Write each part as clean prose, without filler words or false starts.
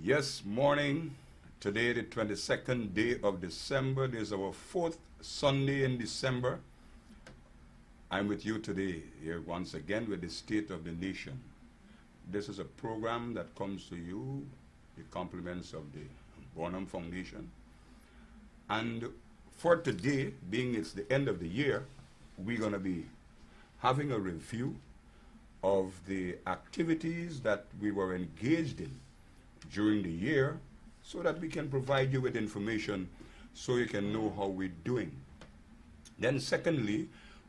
Yes, morning. Today, the 22nd day of December. This is our fourth Sunday in December. I'm with you today, here once again with the State of the Nation. This is a program that comes to you, the compliments of the Burnham Foundation. And for today, being it's the end of the year, we're going to be having a review of the activities that we were engaged in during the year so that we can provide you with information so you can know how we're doing. Then secondly,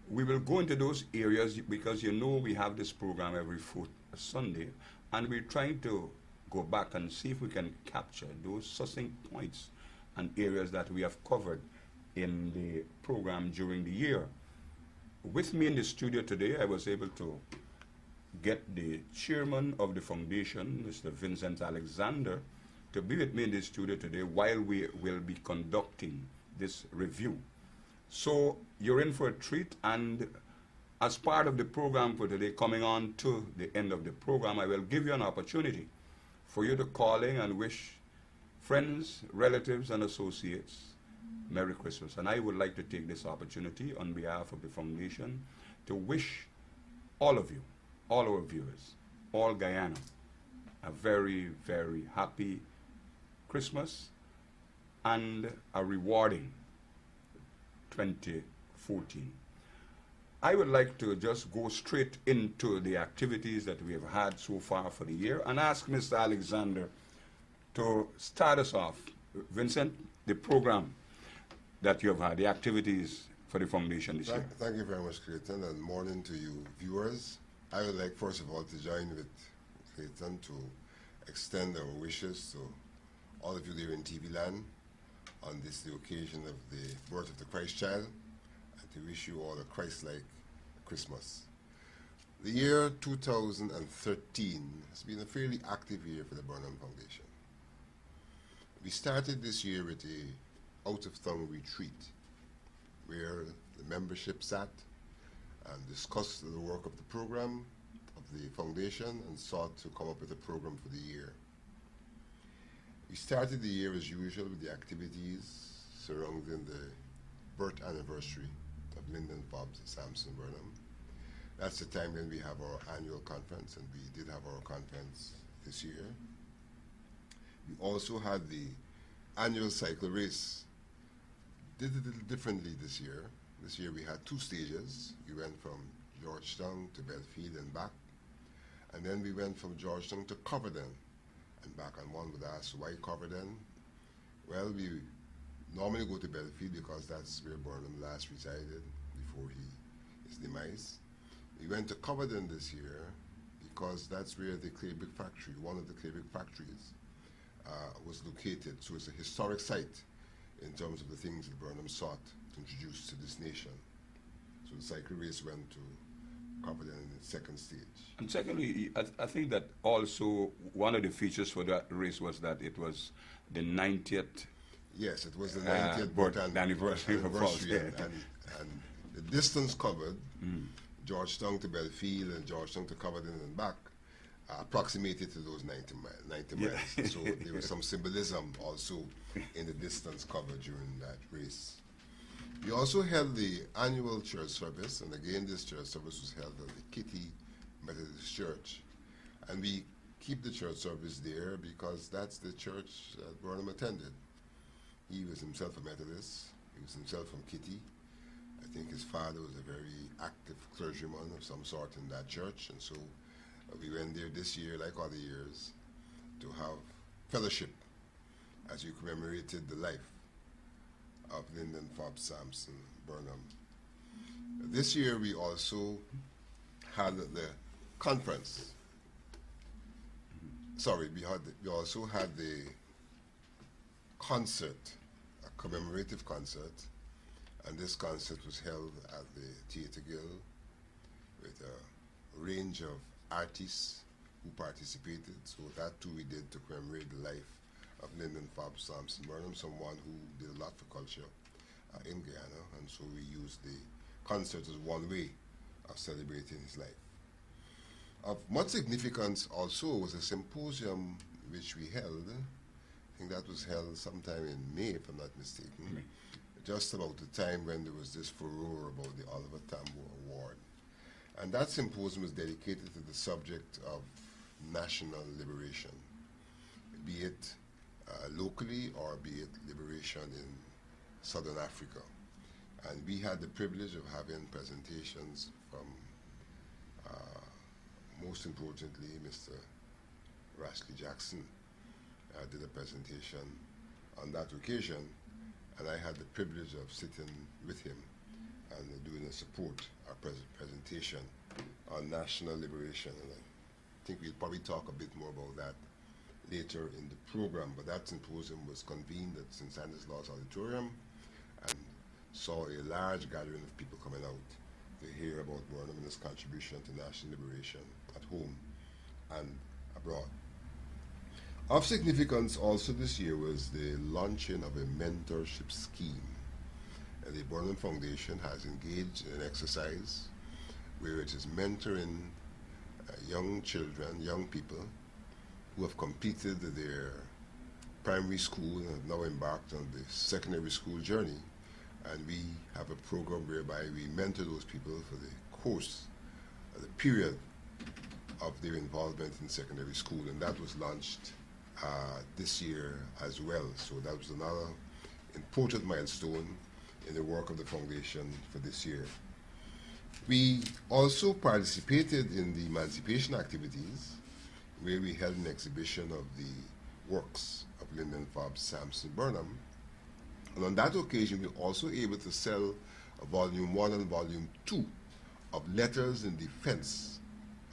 we will go into those areas because you know we have this program every fourth Sunday, and we're trying to go back and see if we can capture those succinct points and areas that we have covered in the program during the year. With me in the studio today, I was able to get the chairman of the foundation, Mr. Vincent Alexander, to be with me in the studio today while we will be conducting this review. So you're in for a treat, and as part of the program for today, coming on to the end of the program, I will give you an opportunity for you to call in and wish friends, relatives, and associates Merry Christmas. And I would like to take this opportunity on behalf of the foundation to wish all of you, all our viewers, all Guyana, a very, very happy Christmas and a rewarding 2014. I would like to just go straight into the activities that we have had so far for the year and ask Mr. Alexander to start us off. Vincent, the program that you have had, the activities for the foundation this year. Thank you very much, Clayton, and morning to you viewers. I would like, first of all, to join with Clayton to extend our wishes to all of you there in TV land on this, the occasion of the birth of the Christ child, and to wish you all a Christ-like Christmas. The year 2013 has been a fairly active year for the Burnham Foundation. We started this year with a out-of-town retreat where the membership sat and discussed the work of the program of the foundation and sought to come up with a program for the year. We started the year as usual with the activities surrounding the birth anniversary of Lyndon Fobbs Sampson Burnham. That's the time when we have our annual conference, and we did have our conference this year. We also had the annual cycle race. Did it a little differently this year. This year we had two stages. We went from Georgetown to Belfield and back. And then we went from Georgetown to Coverdon and back. And one would ask, why Coverdon? Well, we normally go to Belfield because that's where Burnham last resided before his demise. We went to Coverdon this year because that's where the clay brick factory, one of the clay brick factories, was located. So it's a historic site in terms of the things that Burnham sought to introduce to this nation. So the cycle race went to Coverdon in the second stage. And secondly, I think that also one of the features for that race was that it was the 90th. Yes, it was the 90th anniversary of Fobbs. And the distance covered, Georgetown to Belfield and Georgetown to Coverdon and back, approximated to those 90 miles. Yeah. So there was some symbolism also in the distance covered during that race. We also held the annual church service, and again this church service was held at the Kitty Methodist Church. And we keep the church service there because that's the church that Burnham attended. He was himself a Methodist. He was himself from Kitty. I think his father was a very active clergyman of some sort in that church, and so we went there this year, like other years, to have fellowship as we commemorated the life of Lyndon Fobbs Sampson Burnham. This year we also had the conference. Sorry, we also had the concert, a commemorative concert, and this concert was held at the Theatre Guild with a range of artists who participated. So that too we did to commemorate the life of Lyndon Fobbs Sampson Burnham, someone who did a lot for culture in Guyana, and so we used the concert as one way of celebrating his life. Of much significance also was a symposium which we held. I think that was held sometime in May, if I'm not mistaken, just about the time when there was this furore about the Oliver Tambo Award. And that symposium was dedicated to the subject of national liberation, be it locally or be it liberation in Southern Africa. And we had the privilege of having presentations from, most importantly, Mr. Rashley Jackson did a presentation on that occasion, and I had the privilege of sitting with him and doing a support presentation on national liberation. And I think we'll probably talk a bit more about that later in the program, but that symposium was convened at St. Sanders Law's Auditorium and saw a large gathering of people coming out to hear about Burnham and his contribution to national liberation at home and abroad. Of significance also this year was the launching of a mentorship scheme. The Burnham Foundation has engaged in an exercise where it is mentoring young children, young people who have completed their primary school and have now embarked on the secondary school journey. And we have a program whereby we mentor those people for the course, the period of their involvement in secondary school. And that was launched this year as well. So that was another important milestone in the work of the foundation for this year. We also participated in the emancipation activities, where we held an exhibition of the works of Lyndon Fobbs Sampson Burnham. And on that occasion, we were also able to sell Volume 1 and Volume 2 of letters in defense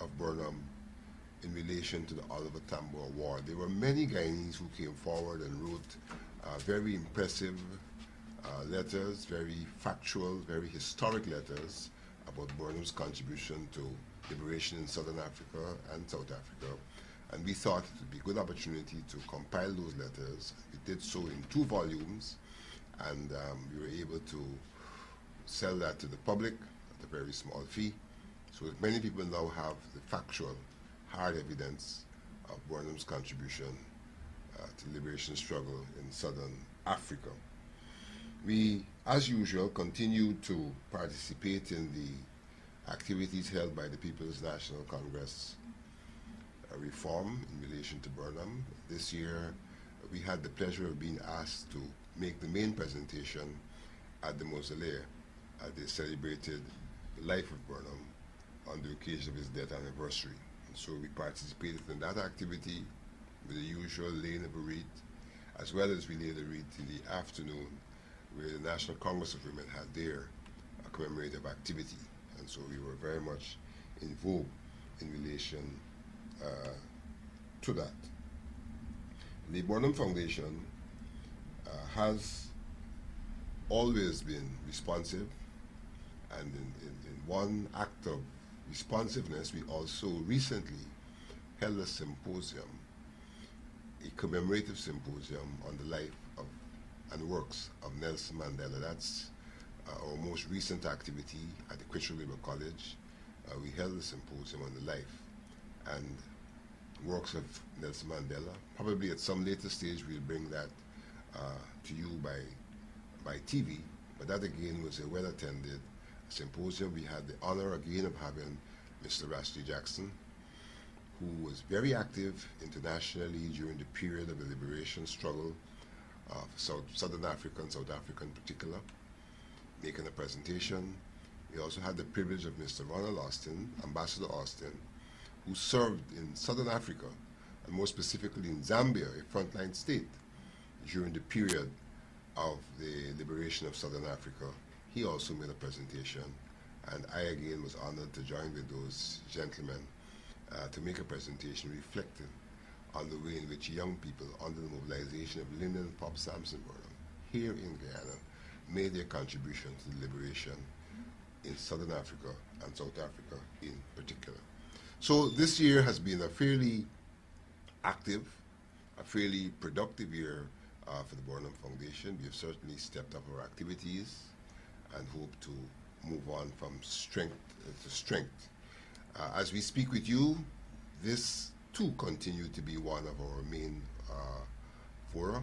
of Burnham in relation to the Oliver Tambo Award. There were many Guyanese who came forward and wrote very impressive letters, very factual, very historic letters about Burnham's contribution to liberation in Southern Africa and South Africa. And we thought it would be a good opportunity to compile those letters. We did so in 2 volumes, and we were able to sell that to the public at a very small fee, so that many people now have the factual, hard evidence of Burnham's contribution to the liberation struggle in Southern Africa. We, as usual, continue to participate in the activities held by the People's National Congress reform in relation to Burnham. This year, we had the pleasure of being asked to make the main presentation at the mausoleum as they celebrated the life of Burnham on the occasion of his death anniversary. And so we participated in that activity with the usual laying of a wreath, as well as we laid a wreath in the afternoon where the National Congress of Women had their commemorative activity. And so we were very much in vogue in relation to that. The Burnham Foundation has always been responsive, and in one act of responsiveness, we also recently held a symposium, a commemorative symposium on the life of and works of Nelson Mandela. That's our most recent activity at the Quechua Labour College. We held a symposium on the life and works of Nelson Mandela. Probably at some later stage we'll bring that to you by TV, but that again was a well-attended symposium. We had the honor again of having Mr. Rashley Jackson, who was very active internationally during the period of the liberation struggle of Southern Africa and South Africa in particular, making a presentation. We also had the privilege of Mr. Ronald Austin, Ambassador Austin, who served in Southern Africa, and more specifically in Zambia, a frontline state, during the period of the liberation of Southern Africa. He also made a presentation, and I again was honored to join with those gentlemen to make a presentation reflecting on the way in which young people under the mobilization of Lyndon Fobbs Sampson Burnham here in Guyana made their contribution to the liberation in Southern Africa and South Africa in particular. So this year has been a fairly active, a fairly productive year for the Burnham Foundation. We have certainly stepped up our activities and hope to move on from strength to strength. As we speak with you, this too continued to be one of our main fora,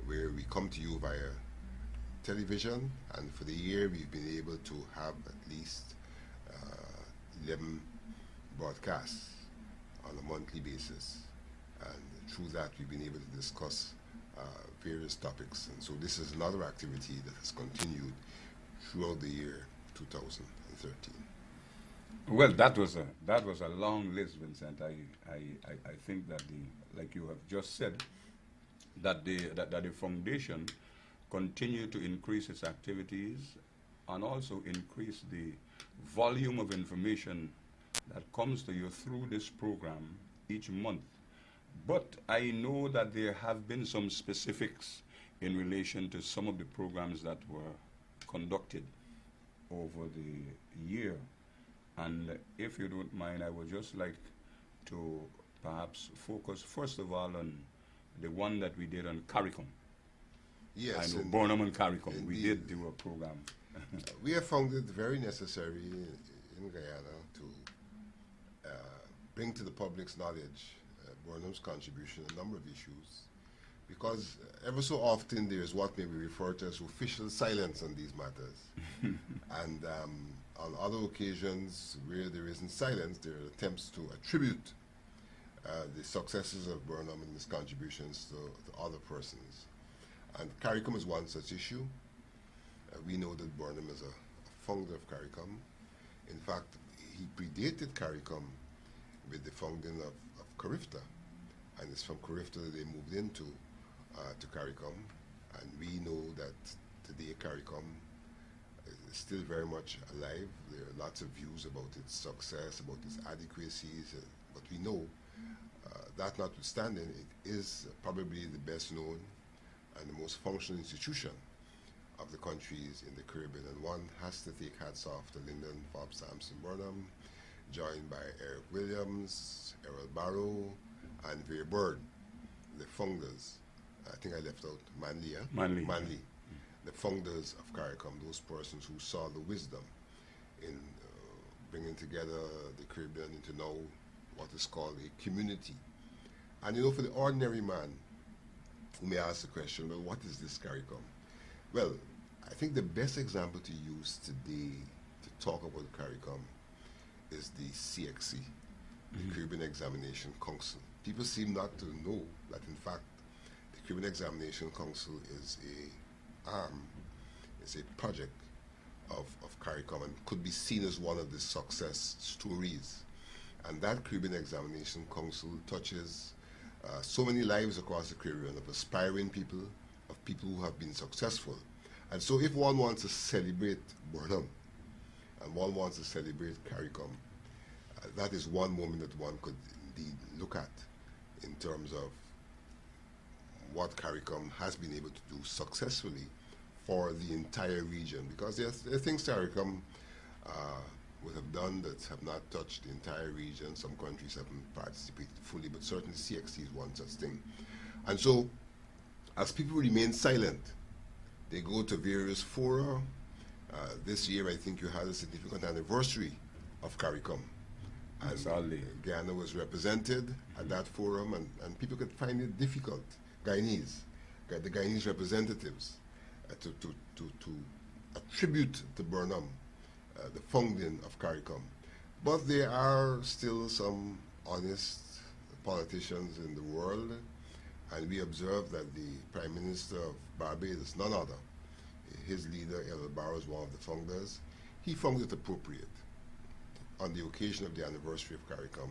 where we come to you via television, and for the year we've been able to have at least 11 broadcasts on a monthly basis, and through that we've been able to discuss various topics. And so this is another activity that has continued throughout the year 2013. Well, that was a long list, Vincent. I think that like you have just said, that the foundation continue to increase its activities and also increase the volume of information that comes to you through this program each month. But I know that there have been some specifics in relation to some of the programs that were conducted over the year. And if you don't mind, I would just like to perhaps focus first of all on the one that we did on CARICOM. Yes. I know Burnham and CARICOM. We did do a program. We have found it very necessary in Guyana to bring to the public's knowledge Burnham's contribution on a number of issues, because ever so often there is what may be referred to as official silence on these matters. And on other occasions where there isn't silence, there are attempts to attribute the successes of Burnham and his contributions to other persons. And CARICOM is one such issue. We know that Burnham is a founder of CARICOM. In fact, he predated CARICOM with the founding of CARIFTA, and it's from CARIFTA that they moved into to CARICOM. And we know that today CARICOM is still very much alive. There are lots of views about its success, about its adequacies, but we know that notwithstanding, it is probably the best known and the most functional institution of the countries in the Caribbean. And one has to take hats off to Lyndon Forbes Sampson Burnham, joined by Eric Williams, Errol Barrow, and Veer Bird, the founders. I think I left out Manley, eh? Manley. The founders of CARICOM, those persons who saw the wisdom in bringing together the Caribbean into now what is called a community. And you know, for the ordinary man who may ask the question, well, what is this CARICOM? Well, I think the best example to use today to talk about CARICOM is the CXC, the Caribbean Examination Council. People seem not to know that, in fact, the Caribbean Examination Council is it's a project of CARICOM and could be seen as one of the success stories. And that Caribbean Examination Council touches so many lives across the Caribbean of aspiring people, of people who have been successful. And so if one wants to celebrate Burnham and one wants to celebrate CARICOM, that is one moment that one could indeed look at in terms of what CARICOM has been able to do successfully for the entire region. Because there are things CARICOM would have done that have not touched the entire region. Some countries haven't participated fully, but certainly CXC is one such thing. And so, as people remain silent, they go to various fora. This year, I think you had a significant anniversary of CARICOM. And Guyana was represented at that forum, and people could find it difficult, the Guyanese representatives, to attribute to Burnham the founding of CARICOM. But there are still some honest politicians in the world, and we observe that the Prime Minister of Barbados, none other, his leader, Errol Barrow, is one of the founders. He found it appropriate, on the occasion of the anniversary of CARICOM,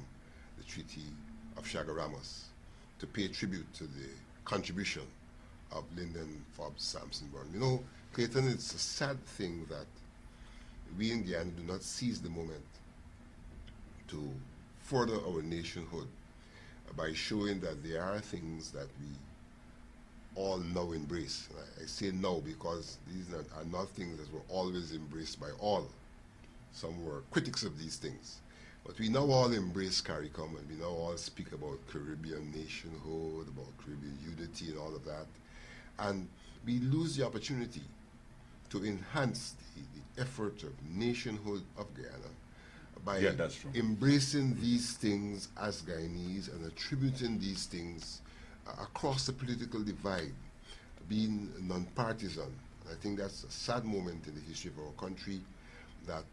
the Treaty of Chaguaramas, to pay tribute to the contribution of Lyndon Forbes Sampson Burnham. You know, Clayton, it's a sad thing that we in Guyana do not seize the moment to further our nationhood by showing that there are things that we all now embrace. I say now because these are not things that were always embraced by all. Some were critics of these things. But we now all embrace CARICOM, and we now all speak about Caribbean nationhood, about Caribbean unity and all of that. And we lose the opportunity to enhance the effort of nationhood of Guyana by Yeah, that's true. embracing these things as Guyanese and attributing these things across the political divide, being non-partisan. I think that's a sad moment in the history of our country, that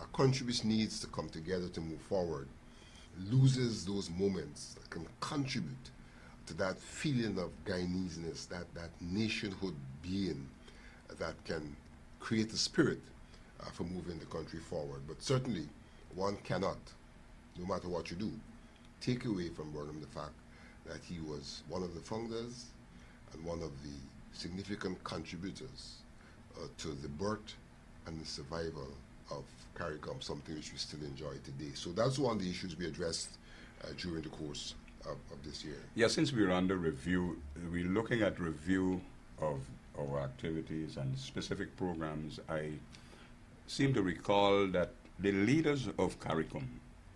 a country which needs to come together to move forward loses those moments that can contribute to that feeling of Guyaneseness, that nationhood being that can create a spirit for moving the country forward. But certainly, one cannot, no matter what you do, take away from Burnham the fact that he was one of the founders and one of the significant contributors to the birth and the survival of CARICOM, something which we still enjoy today. So that's one of the issues we addressed during the course of this year. Yeah, since we're under review, we're looking at review of our activities and specific programs. I seem to recall that the leaders of CARICOM,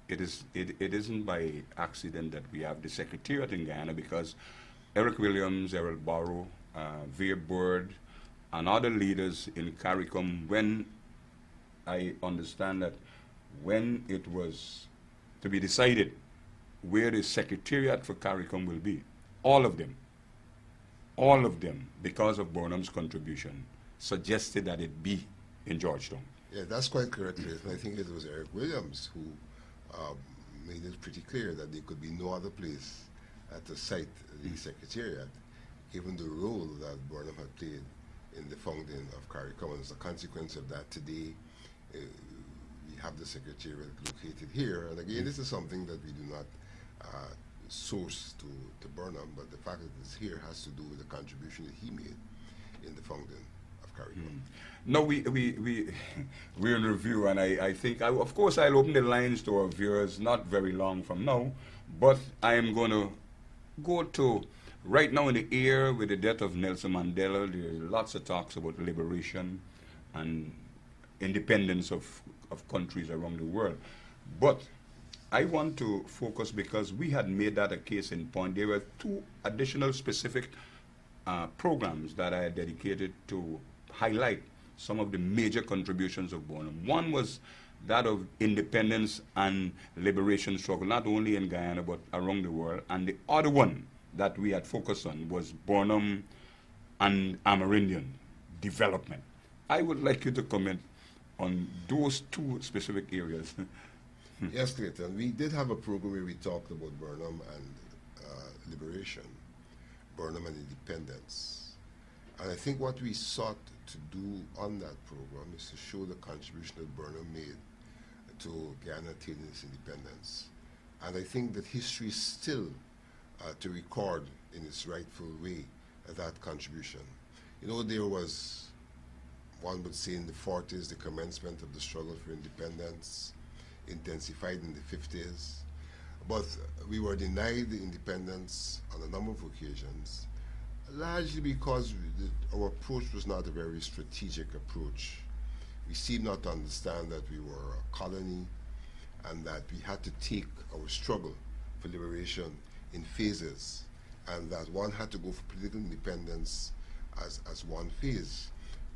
it isn't by accident that we have the Secretariat in Guyana, because Eric Williams, Errol Barrow, Veer Bird, and other leaders in CARICOM, when I understand that when it was to be decided where the Secretariat for CARICOM will be, all of them, because of Burnham's contribution, suggested that it be in Georgetown. Yeah, that's quite correct, Clayton. I think it was Eric Williams who made it pretty clear that there could be no other place to cite the Secretariat, given the role that Burnham had played in the founding of CARICOM. And as a consequence of that, today we have the Secretariat located here. And again, this is something that we do not source to Burnham, but the fact that it's here has to do with the contribution that he made in the founding of CARICOM. No, we're in review, and I think, of course, I'll open the lines to our viewers not very long from now, but I am going to go to right now in the air with the death of Nelson Mandela. There are lots of talks about liberation and independence of countries around the world. But I want to focus, because we had made that a case in point. There were two additional specific programs that I had dedicated to highlight some of the major contributions of Burnham. One was that of independence and liberation struggle, not only in Guyana but around the world. And the other one that we had focused on was Burnham and Amerindian development. I would like you to comment on those two specific areas. Yes, Clayton. We did have a program where we talked about Burnham and liberation, Burnham and independence. And I think what we sought to do on that program is to show the contribution that Burnham made to Guyana attaining its independence. And I think that history is still to record in its rightful way that contribution. You know, there was, one would say in the 40s, the commencement of the struggle for independence, intensified in the 50s, but we were denied the independence on a number of occasions, largely because our approach was not a very strategic approach. We seemed not to understand that we were a colony and that we had to take our struggle for liberation in phases, and that one had to go for political independence as one phase,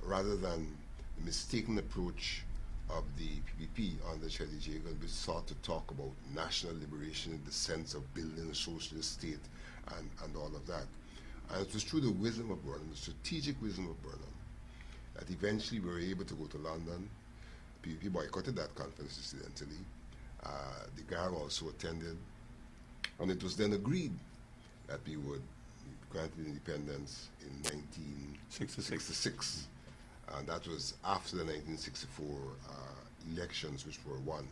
rather than the mistaken approach of the PPP under Charlie Jagan, which sought to talk about national liberation in the sense of building a socialist state and all of that. And it was through the wisdom of Burnham, the strategic wisdom of Burnham, that eventually we were able to go to London. PPP boycotted that conference, incidentally. The gang also attended. And it was then agreed that we would grant independence in 1966. And that was after the 1964 elections, which were won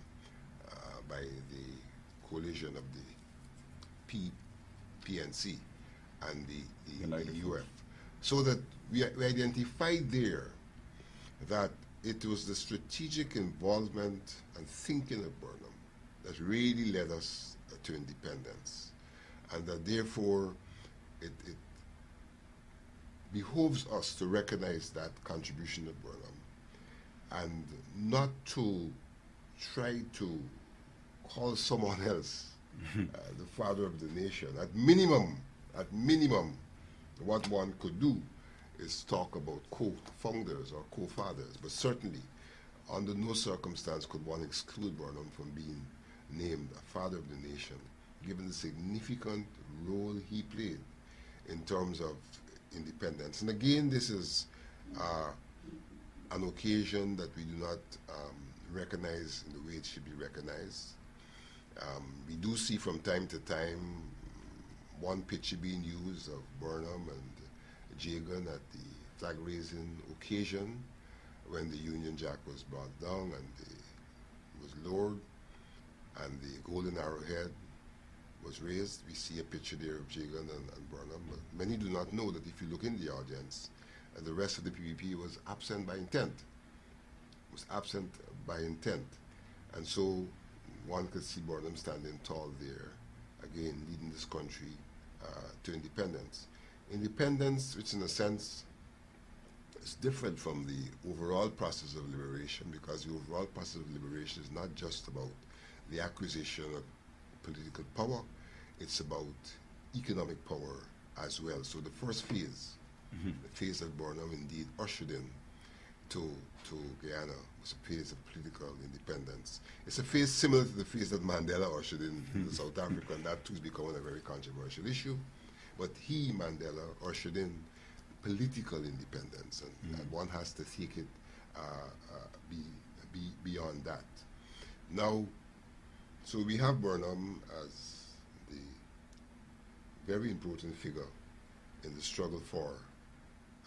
by the coalition of the PNC and the UF. So that we identified there that it was the strategic involvement and thinking of Burnham that really led us to independence, and that therefore it behoves us to recognize that contribution of Burnham and not to try to call someone else the father of the nation. At minimum, what one could do is talk about co-founders or co-fathers, but certainly Under no circumstance could one exclude Burnham from being named a father of the nation, given the significant role he played in terms of independence. And again, this is an occasion that we do not recognize in the way it should be recognized. We do see from time to time one picture being used of Burnham and Jagan at the flag-raising occasion when the Union Jack was brought down and was lowered and the golden arrowhead was raised. We see a picture there of Jagan and Burnham, but many do not know that if you look in the audience, the rest of the PPP was absent by intent. And so one could see Burnham standing tall there, again leading this country to independence. Independence, which in a sense is different from the overall process of liberation, because the overall process of liberation is not just about the acquisition of political power, it's about economic power as well. So the first phase, the phase that Burnham indeed ushered in to Guyana, was a phase of political independence. It's a phase similar to the phase that Mandela ushered in South Africa, and that too is becoming a very controversial issue. But Mandela, ushered in political independence, and one has to take it beyond that. Now, so we have Burnham as the very important figure in the struggle for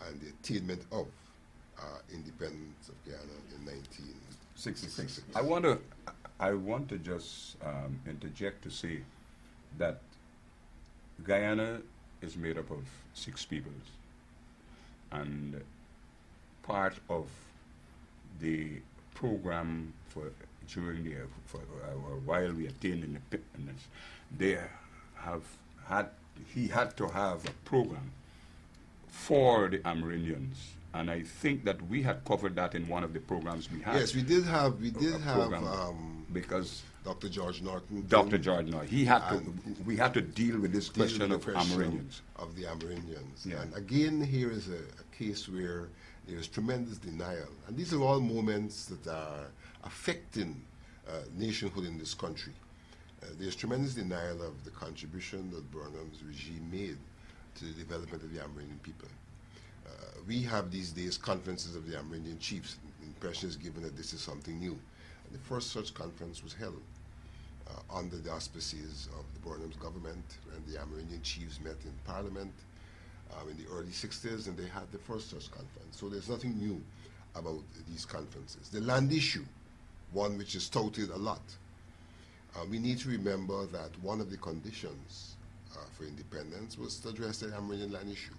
and the attainment of independence of Guyana in 1966. I want to just interject to say that Guyana is made up of 6 peoples, and part of the program for during the while we attained independence, he had to have a program for the Amerindians, and I think that we had covered that in one of the programs we had. Yes, we did have because Dr. George Norton. Dr. George Norton, we had to deal with this question of Amerindians. Of the Amerindians. Yeah. And again, here is a case where there is tremendous denial, and these are all moments that are affecting nationhood in this country. There's tremendous denial of the contribution that Burnham's regime made to the development of the Amerindian people. We have these days conferences of the Amerindian chiefs. The impression is given that this is something new. And the first such conference was held under the auspices of the Burnham's government, and the Amerindian chiefs met in Parliament in the early 60s, and they had the first such conference. So there's nothing new about these conferences. The land issue, one which is touted a lot. We need to remember that one of the conditions for independence was to address the Amerindian land issue,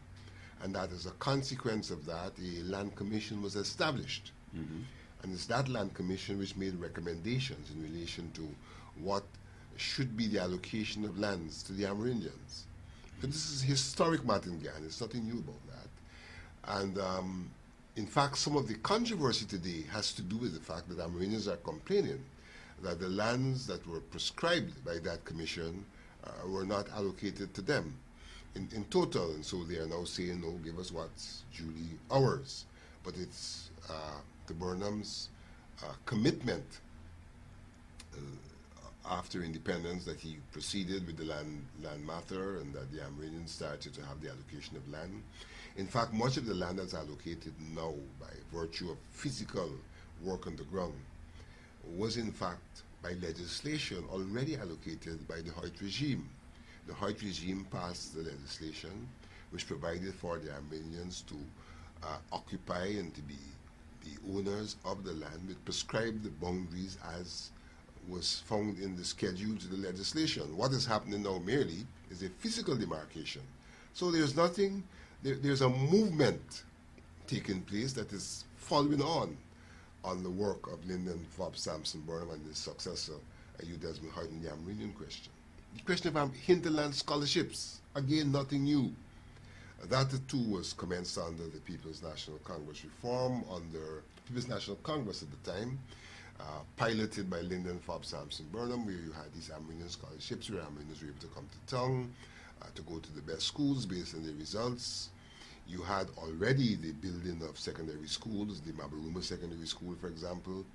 and that as a consequence of that, a land commission was established. And it's that land commission which made recommendations in relation to what should be the allocation of lands to the Amerindians. So this is historic matter in Guyana. There's nothing new about that. And in fact, some of the controversy today has to do with the fact that Amerindians are complaining that the lands that were prescribed by that commission were not allocated to them in total. And so they are now saying, no, give us what's duly ours. But it's the Burnham's commitment after independence that he proceeded with the land matter, and that the Amerindians started to have the allocation of land. In fact, much of the land that's allocated now by virtue of physical work on the ground was in fact by legislation already allocated by the Hoyt regime. The Hoyt regime passed the legislation which provided for the Amerindians to occupy and to be the owners of the land, with prescribed the boundaries as was found in the schedule to the legislation. What is happening now merely is a physical demarcation. So there's nothing, there's a movement taking place that is following on the work of Lyndon Forbes Sampson Burnham and his successor, Hugh Desmond Hoyt, in the Amerindian question. The question of hinterland scholarships, again, nothing new. That too was commenced under the People's National Congress reform, under People's National Congress at the time, piloted by Lyndon Forbes Sampson Burnham, where you had these Amerindian scholarships where Amerindians were able to come to town, to go to the best schools based on their results. You had already the building of secondary schools. The Mabaruma Secondary School, for example,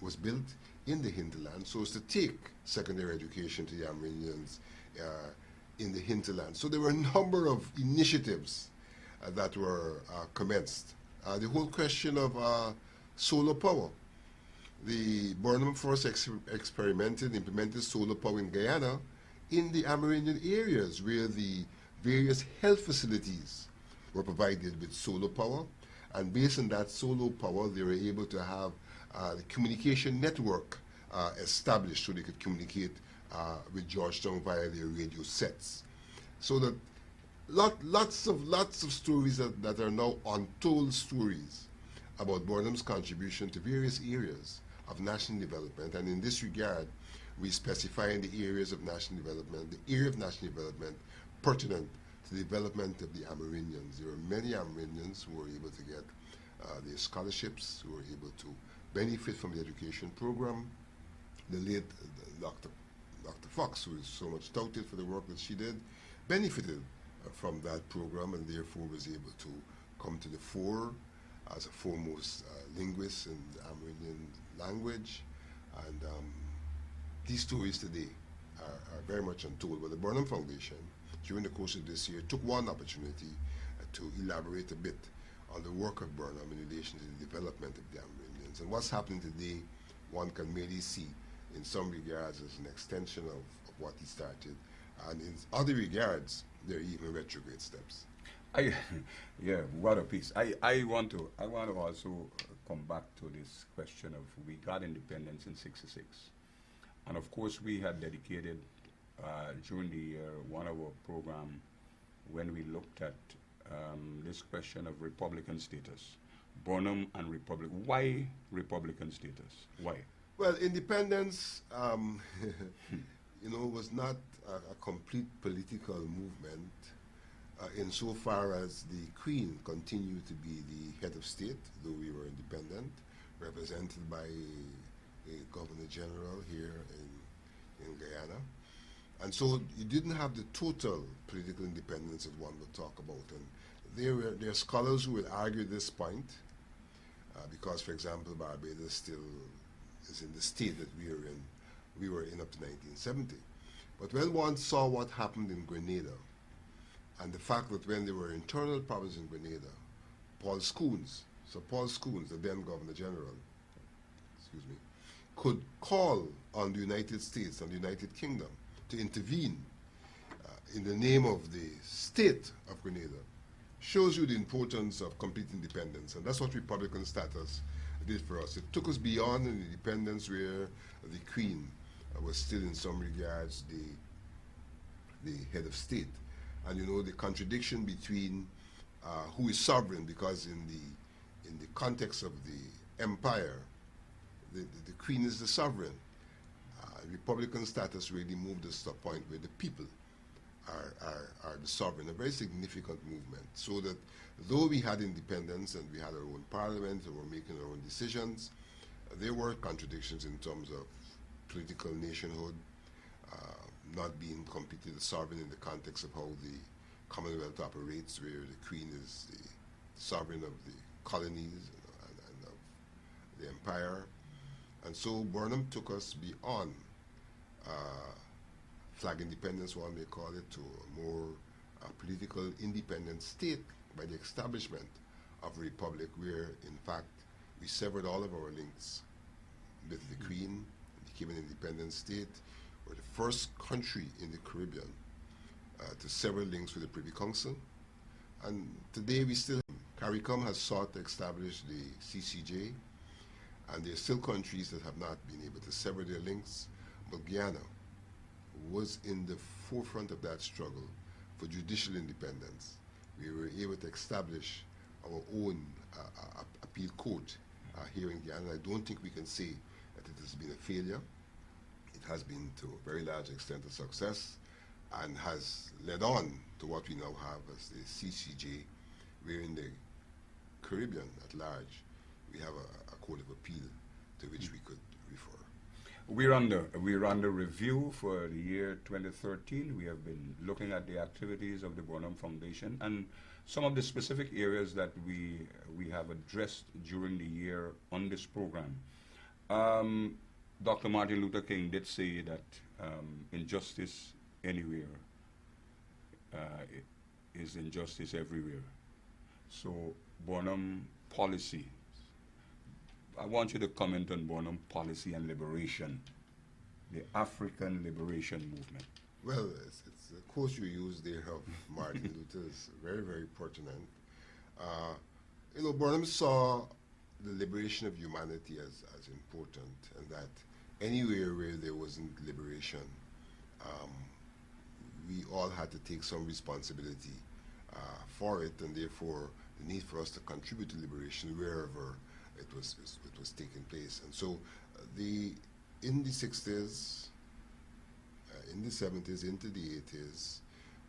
was built in the hinterland so as to take secondary education to the Amerindians in the hinterland. So there were a number of initiatives that were commenced. The whole question of solar power. The Burnham first implemented solar power in Guyana in the Amerindian areas where the various health facilities were provided with solar power, and based on that solar power they were able to have the communication network established so they could communicate with Georgetown via their radio sets. So that lots of stories that are now untold stories about Burnham's contribution to various areas of national development, and in this regard we specify in the areas of national development, the area of national development pertinent to the development of the Amerindians. There were many Amerindians who were able to get their scholarships, who were able to benefit from the education program. The late Dr. Fox, who is so much touted for the work that she did, benefited from that program and therefore was able to come to the fore as a foremost linguist in the Amerindian language. And these stories today are very much untold. But the Burnham Foundation, during the course of this year, took one opportunity to elaborate a bit on the work of Burnham in relation to the development of the Amerindians. And what's happening today, one can merely see in some regards as an extension of what he started, and in other regards, there are even retrograde steps. Yeah, what a piece. I want to also come back to this question of we got independence in '66, and of course we had dedicated during the year one of our program when we looked at this question of Republican status, Burnham and Republic. Why Republican status? Why? Well, independence, was not a complete political movement insofar as the Queen continued to be the head of state, though we were independent, represented by a Governor General here in Guyana. And so you didn't have the total political independence that one would talk about. And there are scholars who will argue this point because, for example, Barbados still is in the state that we were in up to 1970. But when one saw what happened in Grenada, and the fact that when there were internal problems in Grenada, Paul Schoons, the then Governor General, could call on the United States and the United Kingdom to intervene in the name of the state of Grenada, shows you the importance of complete independence. And that's what Republican status did for us. It took us beyond an independence where the Queen was still in some regards the head of state. And the contradiction between who is sovereign, because in the context of the empire, the Queen is the sovereign. Republican status really moved us to a point where the people are the sovereign, a very significant movement. So that though we had independence and we had our own parliament and were making our own decisions, there were contradictions in terms of political nationhood, not being completely the sovereign in the context of how the Commonwealth operates, where the Queen is the sovereign of the colonies and of the empire. And so Burnham took us beyond flag independence, one may call it, to a more political independent state by the establishment of a republic where, in fact, we severed all of our links with the Queen, became an independent state. We're the first country in the Caribbean to sever links with the Privy Council. And today we still, CARICOM has sought to establish the CCJ, and there are still countries that have not been able to sever their links. But Guyana was in the forefront of that struggle for judicial independence. We were able to establish our own appeal court here in Guyana. I don't think we can say that it has been a failure. It has been, to a very large extent, a success, and has led on to what we now have as the CCJ, where in the Caribbean at large we have a court of appeal to which we could refer. We're under review for the year 2013. We have been looking at the activities of the Burnham Foundation and some of the specific areas that we have addressed during the year on this program. Dr. Martin Luther King did say that injustice anywhere is injustice everywhere. So Burnham policy. I want you to comment on Burnham policy and liberation, the African liberation movement. Well, it's the quote you used there of Martin Luther is very, very pertinent. Burnham saw the liberation of humanity as important, and that anywhere where there wasn't liberation, we all had to take some responsibility for it, and therefore the need for us to contribute to liberation wherever it was taking place. And so in the 60s, in the 70s, into the 80s,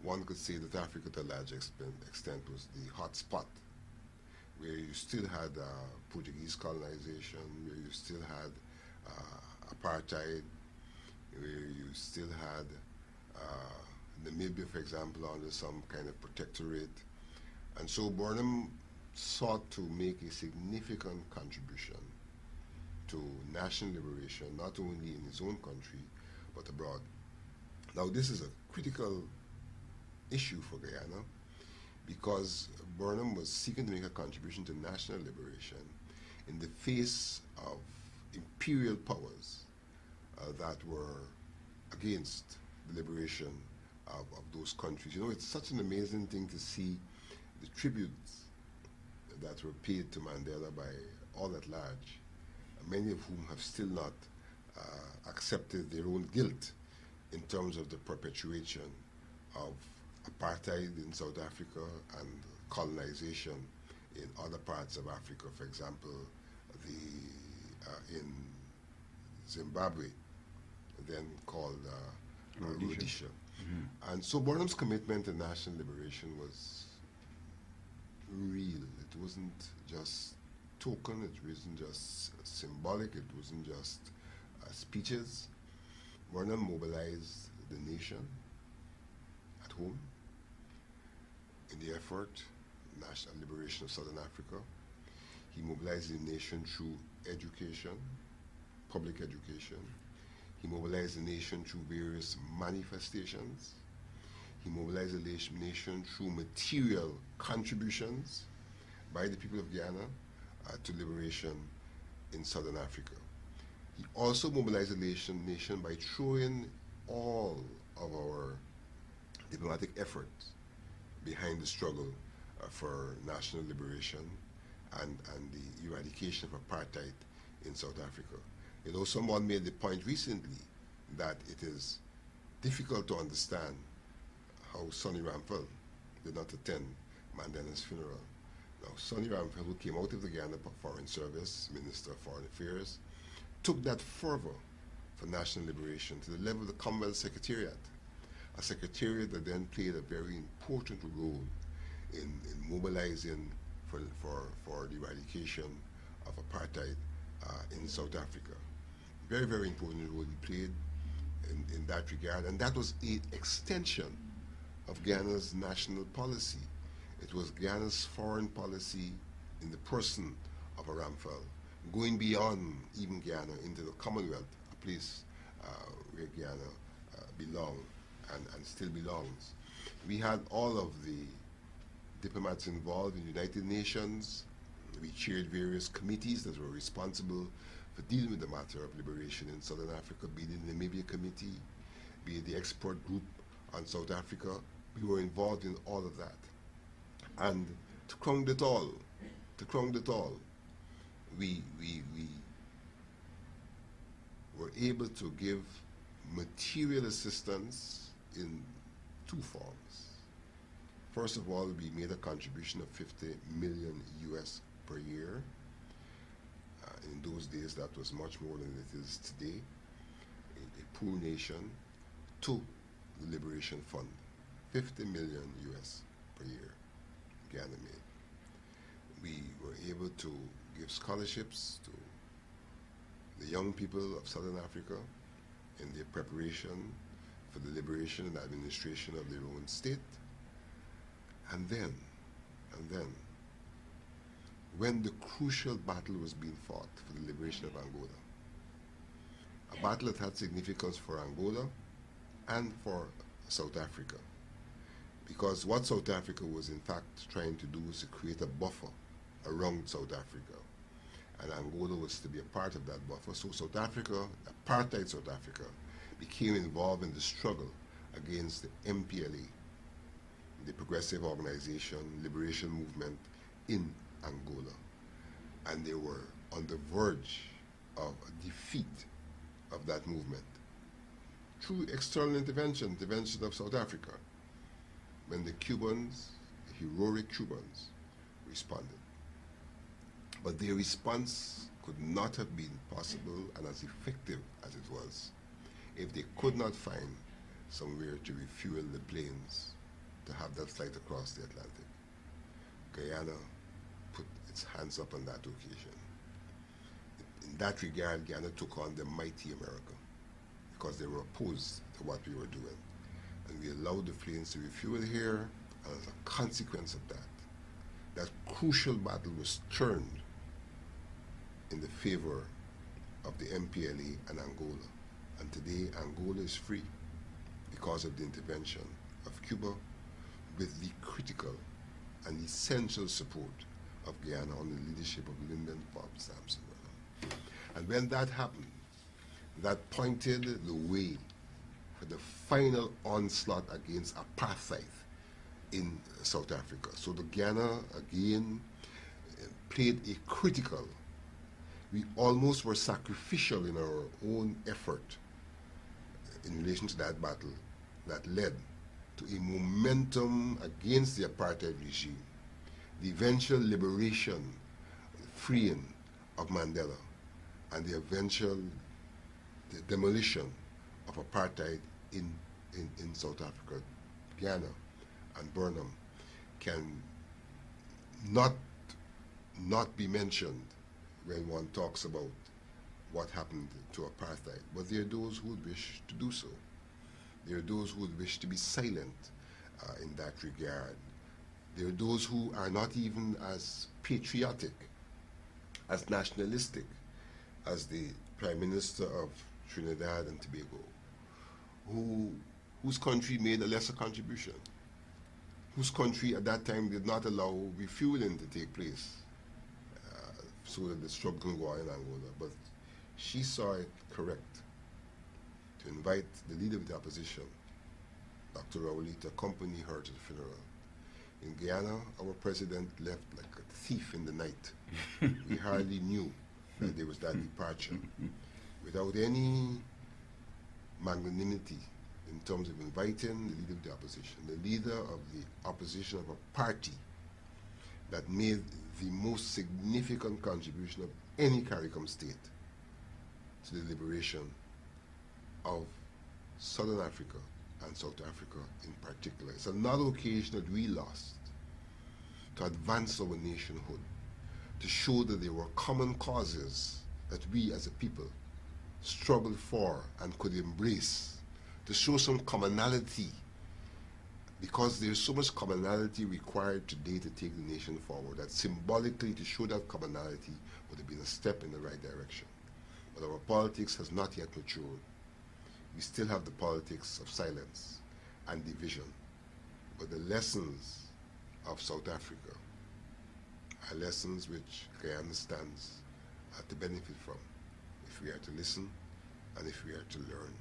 one could say that Africa to a large extent was the hot spot, where you still had Portuguese colonization, where you still had apartheid, where you still had Namibia, for example, under some kind of protectorate. And so Burnham sought to make a significant contribution to national liberation, not only in his own country, but abroad. Now, this is a critical issue for Guyana, because Burnham was seeking to make a contribution to national liberation in the face of imperial powers that were against the liberation of those countries. It's such an amazing thing to see the tributes that were paid to Mandela by all at large, many of whom have still not accepted their own guilt in terms of the perpetuation of apartheid in South Africa and colonization in other parts of Africa. For example, in Zimbabwe, then called Rhodesia. Mm-hmm. And so Burnham's commitment to national liberation was real. It wasn't just token, it wasn't just symbolic, it wasn't just speeches. Burnham mobilized the nation at home in the effort, national liberation of Southern Africa. He mobilized the nation through education, public education. He mobilized the nation through various manifestations. He mobilized the nation through material contributions by the people of Guyana to liberation in Southern Africa. He also mobilized the nation by throwing all of our diplomatic efforts behind the struggle for national liberation and the eradication of apartheid in South Africa. Someone made the point recently that it is difficult to understand how Sonny Ramphel did not attend Mandela's funeral. Now, Sonny Ramphel, who came out of the Guyana Foreign Service, Minister of Foreign Affairs, took that fervor for national liberation to the level of the Commonwealth Secretariat, a secretariat that then played a very important role in mobilizing for the eradication of apartheid in South Africa. Very, very important role he played in that regard, and that was an extension of Guyana's national policy. It was Guyana's foreign policy in the person of a Ramphel, going beyond even Guyana into the Commonwealth, a place where Guyana belonged and still belongs. We had all of the diplomats involved in the United Nations. We chaired various committees that were responsible for dealing with the matter of liberation in Southern Africa, be it the Namibia Committee, be it the expert group on South Africa. We were involved in all of that. And to crown it all, we were able to give material assistance in two forms. First of all, we made a contribution of 50 million US per year. In those days, that was much more than it is today. A poor nation to the Liberation Fund, 50 million US per year, Guyana made. We were able to give scholarships to the young people of Southern Africa in their preparation for the liberation and administration of their own state. And then, when the crucial battle was being fought for the liberation of Angola, a battle that had significance for Angola and for South Africa, because what South Africa was in fact trying to do was to create a buffer around South Africa, and Angola was to be a part of that buffer. So South Africa, apartheid South Africa, became involved in the struggle against the MPLA, the Progressive Organization Liberation Movement in Angola. And they were on the verge of a defeat of that movement through external intervention of South Africa, when the Cubans, the heroic Cubans, responded. But their response could not have been possible and as effective as it was if they could not find somewhere to refuel the planes to have that flight across the Atlantic. Guyana put its hands up on that occasion. In that regard, Guyana took on the mighty America because they were opposed to what we were doing. And we allowed the planes to refuel here, and as a consequence of that, that crucial battle was turned in the favor of the MPLA and Angola. And today, Angola is free because of the intervention of Cuba with the critical and essential support of Guyana under the leadership of Lyndon Bob Sampson. And when that happened, that pointed the way for the final onslaught against apartheid in South Africa. So the Guyana, again, played a critical, we almost were sacrificial in our own effort in relation to that battle that led to a momentum against the apartheid regime, the eventual liberation, freeing of Mandela, and the eventual demolition of apartheid in South Africa. Guyana and Burnham can not be mentioned when one talks about what happened to apartheid, but there are those who would wish to do so. There are those who would wish to be silent in that regard. There are those who are not even as patriotic, as nationalistic as the Prime Minister of Trinidad and Tobago, whose country made a lesser contribution, whose country at that time did not allow refueling to take place so that the struggle can go on in Angola. But she saw it correct to invite the leader of the opposition, Dr. Rowley, to accompany her to the funeral. In Guyana, our president left like a thief in the night. We hardly knew that there was that departure, without any magnanimity in terms of inviting the leader of the opposition, the leader of the opposition of a party that made the most significant contribution of any CARICOM state to the liberation of Southern Africa and South Africa in particular. It's another occasion that we lost to advance our nationhood, to show that there were common causes that we as a people struggled for and could embrace, to show some commonality, because there's so much commonality required today to take the nation forward, that symbolically to show that commonality would have been a step in the right direction. But our politics has not yet matured. We still have the politics of silence and division. But the lessons of South Africa are lessons which Guyana stands to benefit from if we are to listen and if we are to learn.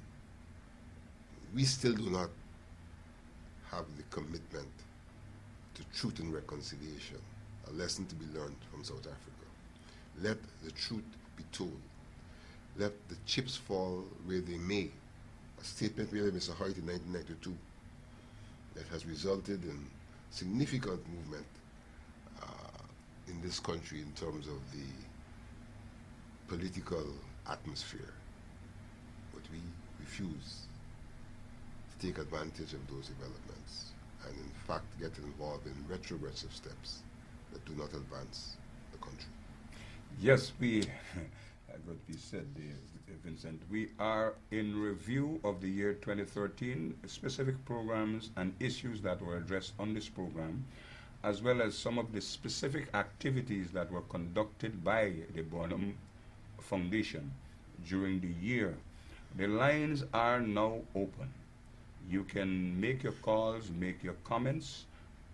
We still do not have the commitment to truth and reconciliation, a lesson to be learned from South Africa. Let the truth be told. Let the chips fall where they may. A statement made by Mr. Hoyt in 1992 that has resulted in significant movement in this country in terms of the political atmosphere. But we refuse to take advantage of those developments and in fact get involved in retrogressive steps that do not advance the country. Yes, we What we said there, Vincent. We are in review of the year 2013, specific programs and issues that were addressed on this program, as well as some of the specific activities that were conducted by the Burnham Foundation during the year. The lines are now open. You can make your calls, make your comments,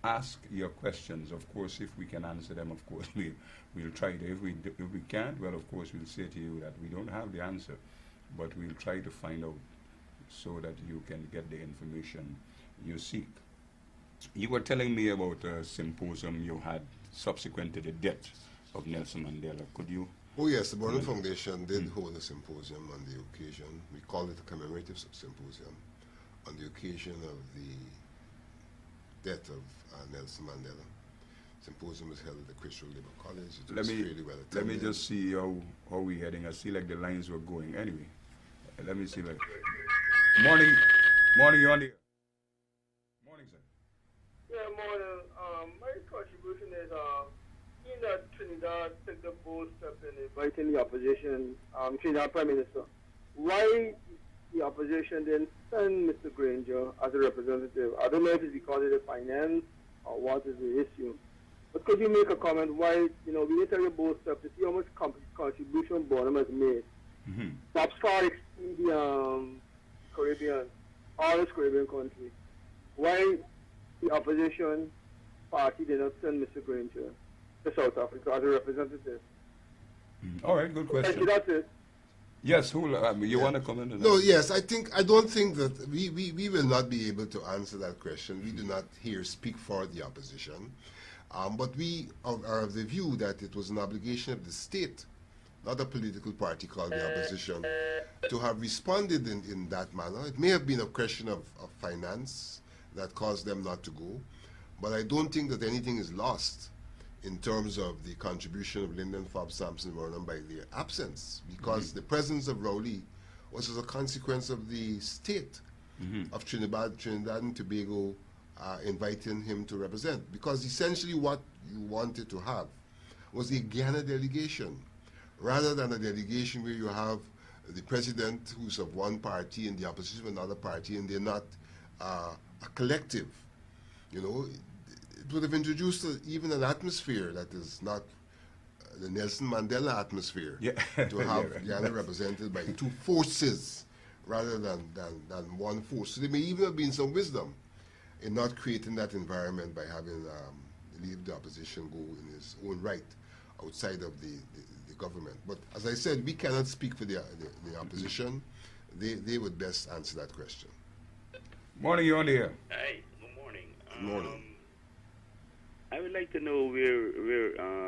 ask your questions. Of course, if we can answer them, of course, we'll try to. If we can't, well, of course, we'll say to you that we don't have the answer, but we'll try to find out so that you can get the information you seek. You were telling me about a symposium you had subsequent to the death of Nelson Mandela. Could you? Oh yes, the Burnham Foundation did hold a symposium on the occasion. We called it a commemorative symposium on the occasion of the death of Nelson Mandela. Symposium was held at the Christian Labour College. It was fairly well attended. Let me just see how we're heading. I see like the lines were going. Anyway, let me see. Like, morning, you're on the air. Morning, sir. Yeah, morning. My contribution is in that Trinidad took the bold step in inviting the opposition, Trinidad Prime Minister. Why the opposition didn't send Mr. Granger as a representative? I don't know if it's because of the finance or what is the issue. But could you make a comment why, we need to take a bold step to see how much contribution Burnham has made? Mm-hmm. Perhaps far exceed the Caribbean, all this Caribbean country. Why the opposition party did not send Mr. Granger to South Africa as a representative? All right, good question. Thank you, that's it. Yes, you want to comment on that? No, yes, I don't think that we will not be able to answer that question. We do not here speak for the opposition. But we are of the view that it was an obligation of the state, not a political party called the opposition, to have responded in that manner. It may have been a question of finance that caused them not to go, but I don't think that anything is lost in terms of the contribution of Lyndon Fobbs Sampson Burnham by their absence, because the presence of Rowley was as a consequence of the state of Trinidad and Tobago inviting him to represent. Because essentially what you wanted to have was a Guyana delegation, rather than a delegation where you have the president who's of one party and the opposition of another party, and they're not a collective. It would have introduced even an atmosphere that is not the Nelson Mandela atmosphere, to have Guyana represented by two forces rather than one force. So there may even have been some wisdom in not creating that environment by having leave the opposition go in his own right outside of the government. But as I said, we cannot speak for the opposition. They would best answer that question. Morning, you're on the air. Hi, good morning. Good morning. I would like to know where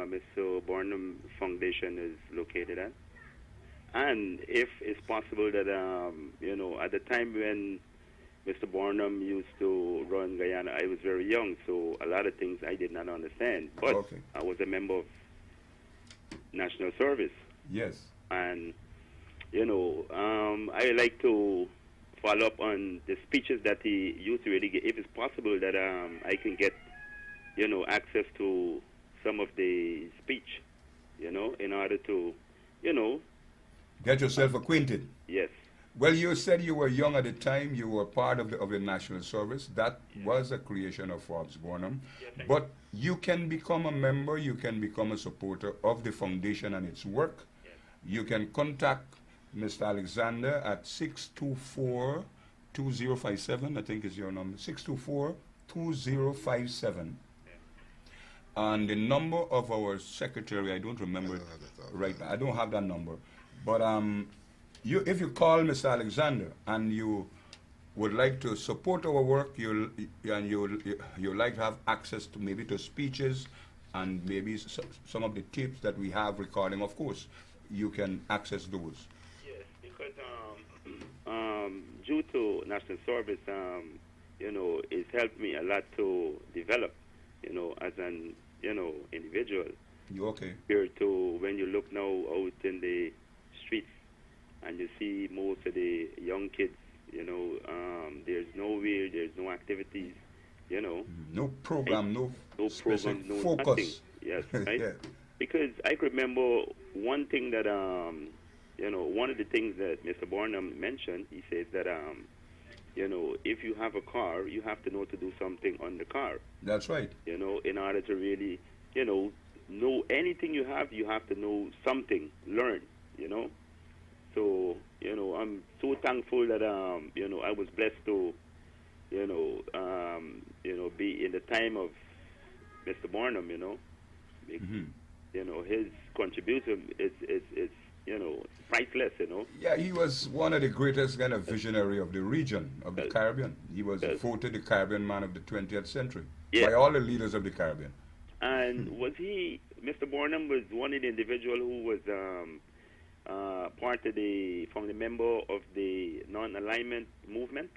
Mr. Burnham Foundation is located at, and if it's possible that at the time when Mr. Burnham used to run Guyana, I was very young, so a lot of things I did not understand. But I was a member of National Service. Yes. And I like to follow up on the speeches that he used to really give. If it's possible that I can get access to some of the speech, in order to, get yourself acquainted. Yes. Well, you said you were young at the time. You were part of the National Service. That was a creation of Fobbs Burnham. Yes, but you can become a member. You can become a supporter of the foundation and its work. Yes. You can contact Mr. Alexander at 624-2057. I think is your number. 624-2057. And the number of our secretary, I don't remember right now. I don't have that number. But if you call Mr. Alexander and you would like to support our work, you like to have access to maybe to speeches and maybe some of the tapes that we have recording, of course, you can access those. Yes, because due to National Service, it's helped me a lot to develop, as an individual. You okay? Compared to when you look now out in the streets and you see most of the young kids, there's no activities, No program, no program, no focus. nothing. Yes, right? Yeah. because I could remember one thing that one of the things that Mr. Burnham mentioned. He says that if you have a car, you have to know to do something on the car. That's right. In order to really, know anything you have to know something, learn. So I'm so thankful that I was blessed to be in the time of Mr. Burnham. His contribution is priceless. Yeah, he was one of the greatest kind of visionary of the region of the Caribbean. He was voted the Caribbean man of the 20th century by all the leaders of the Caribbean. And was he, Mr. Burnham was one of the individual who was part of from the member of the non-alignment movement?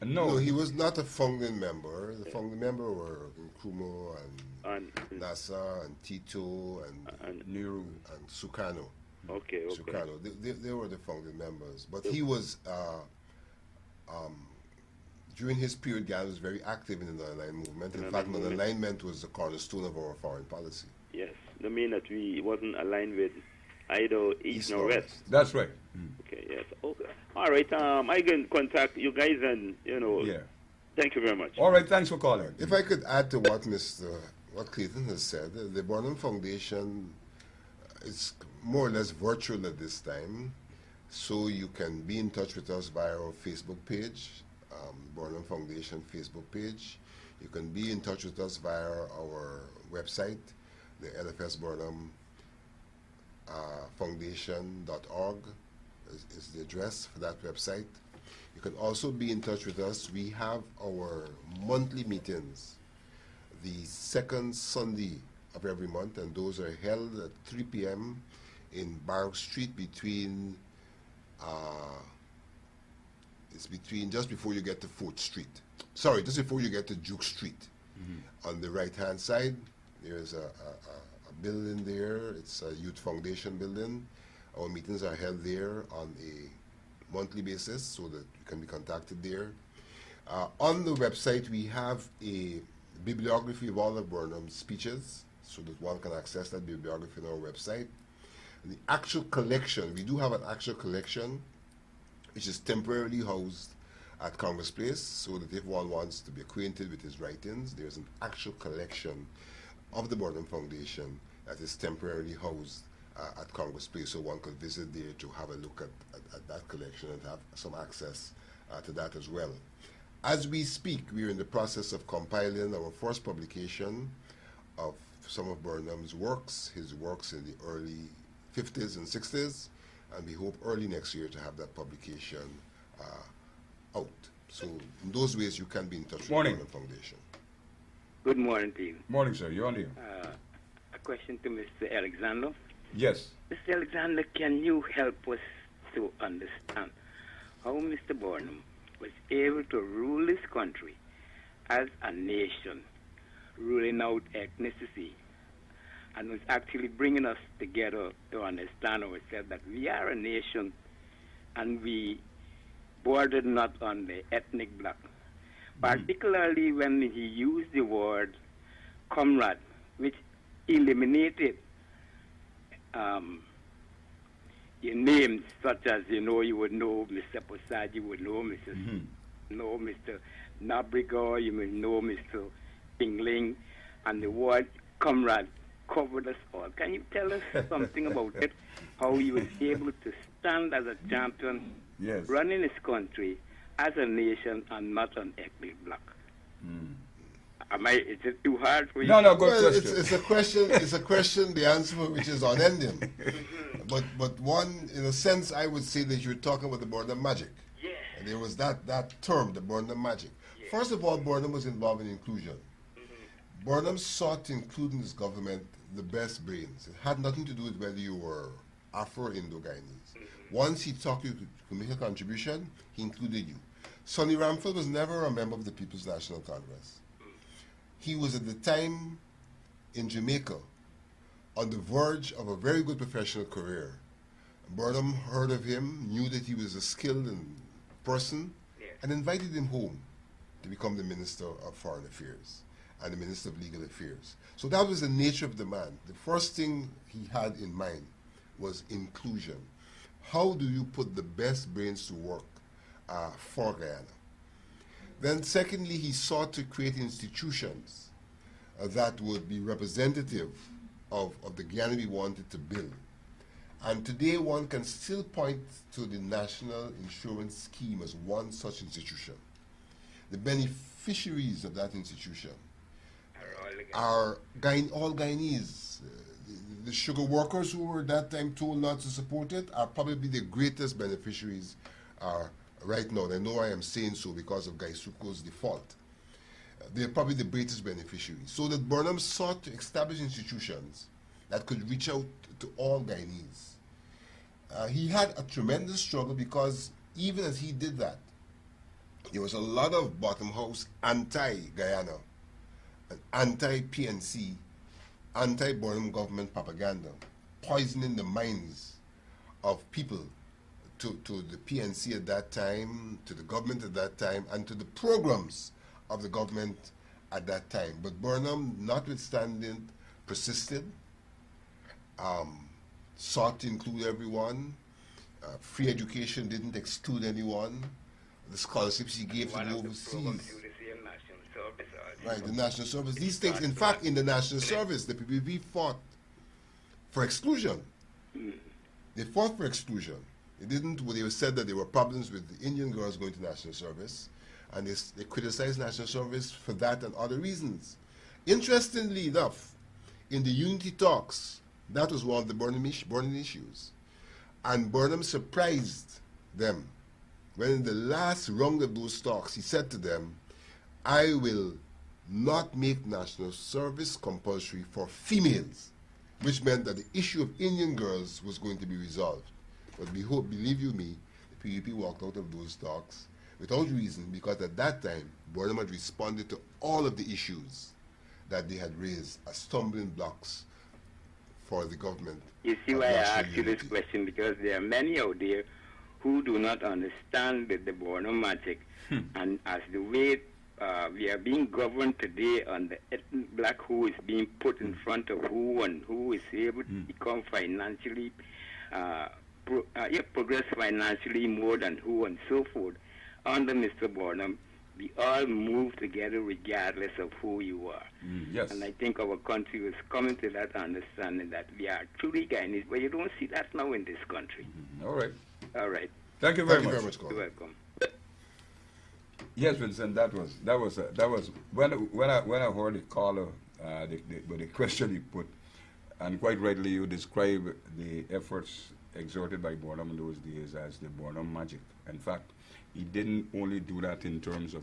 No, he was not a founding member. The founding member were Nkrumah and Nasa and Tito and Nehru and Sukarno. Okay. Sukarno. They were the founding members. But he was, during his period, Ghana was very active in the non-alignment movement. In fact, non-alignment was the cornerstone of our foreign policy. Yes. I mean that we wasn't aligned with either East nor West. That's right. Okay, yes. Okay. All right. I can contact you guys and, Yeah. Thank you very much. All right, thanks for calling. If I could add to what what Clayton has said, the Burnham Foundation is more or less virtual at this time, so you can be in touch with us via our Facebook page, Burnham Foundation Facebook page. You can be in touch with us via our website, the LFS Burnham Foundation.org is the address for that website. You can also be in touch with us. We have our monthly meetings, the second Sunday of every month, and those are held at 3 p.m. in Barrack Street between just before you get to 4th Street. Sorry, just before you get to Duke Street. On the right-hand side, there's a building there. It's a Youth Foundation building. Our meetings are held there on a monthly basis so that you can be contacted there. On the website, we have a bibliography of all of Burnham's speeches so that one can access that bibliography on our website. The actual collection, we do have an actual collection which is temporarily housed at Congress Place, so that if one wants to be acquainted with his writings, there's an actual collection of the Burnham Foundation that is temporarily housed at Congress Place, so one could visit there to have a look at that collection and have some access to that as well. As we speak, we're in the process of compiling our first publication of some of Burnham's works, his works in the early 50s and 60s, and we hope early next year to have that publication out. So in those ways, you can be in touch with the Burnham Foundation. Good morning to you. Morning, sir. You're on the air. A question to Mr. Alexander. Yes. Mr. Alexander, can you help us to understand how Mr. Burnham was able to rule this country as a nation, ruling out ethnicity, and was actually bringing us together to understand ourselves that we are a nation and we bordered not on the ethnic bloc. Particularly when he used the word comrade, which eliminated your names, such as, you would know Mr. Posad, you would know Mr. Nabrigo, you would know Mr. Pingling, and the word comrade covered us all. Can you tell us something about it? How he was able to stand as a champion, running his country as a nation and not an ethnic bloc? Is it too hard for you? No, good question. It's a question. It's a question. The answer for which is unending. But one, in a sense, I would say that you're talking about the Burnham magic. Yeah. And there was that term, the Burnham magic. Yeah. First of all, Burnham was involved in inclusion. Burnham sought to include in his government the best brains. It had nothing to do with whether you were Afro or Indo-Guyanese. Once he thought you could make a contribution, he included you. Sonny Ramfield was never a member of the People's National Congress. He was at the time in Jamaica on the verge of a very good professional career. Burnham heard of him, knew that he was a skilled person, and invited him home to become the Minister of Foreign Affairs. and the Minister of Legal Affairs. So that was the nature of the man. The first thing he had in mind was inclusion. How do you put the best brains to work for Guyana? Then secondly, he sought to create institutions that would be representative of the Guyana we wanted to build. And today one can still point to the National Insurance Scheme as one such institution. The beneficiaries of that institution are all Guyanese. The sugar workers who were at that time told not to support it are probably the greatest beneficiaries right now. And I know I am saying so because of Gaisuko's default. They're probably the greatest beneficiaries. So that Burnham sought to establish institutions that could reach out to all Guyanese. He had a tremendous struggle because even as he did that, there was a lot of bottom house anti-Guyana, and anti-PNC, anti-Burnham government propaganda, poisoning the minds of people to the PNC at that time, to the government at that time, and to the programs of the government at that time. But Burnham, notwithstanding, persisted, sought to include everyone. Free education didn't exclude anyone. The scholarships he gave to the overseas. Right, the national service. These things, in fact, in the national service, the PPP fought for exclusion. They fought for exclusion. They didn't, they said that there were problems with the Indian girls going to national service, and they criticized national service for that and other reasons. Interestingly enough, in the unity talks, that was one of the burning issues. And Burnham surprised them when in the last round of those talks, he said to them, I will not make national service compulsory for females, which meant that the issue of Indian girls was going to be resolved. But believe you me, the PUP walked out of those talks without reason, because at that time, Burnham had responded to all of the issues that they had raised as stumbling blocks for the government. You see why I asked you this question, because there are many out there who do not understand the Burnham magic, and as the way we are being governed today on the ethnic black who is being put in front of who, and who is able to become financially, progress financially more than who, and so forth. Under Mr. Burnham, we all move together regardless of who you are. Yes. And I think our country was coming to that understanding that we are truly Guyanese, but you don't see that now in this country. All right. All right. Thank you very much. You're welcome. Yes, Vincent, that was when I heard the caller, the question he put, and quite rightly you describe the efforts exerted by Burnham in those days as the Burnham magic. In fact, he didn't only do that in terms of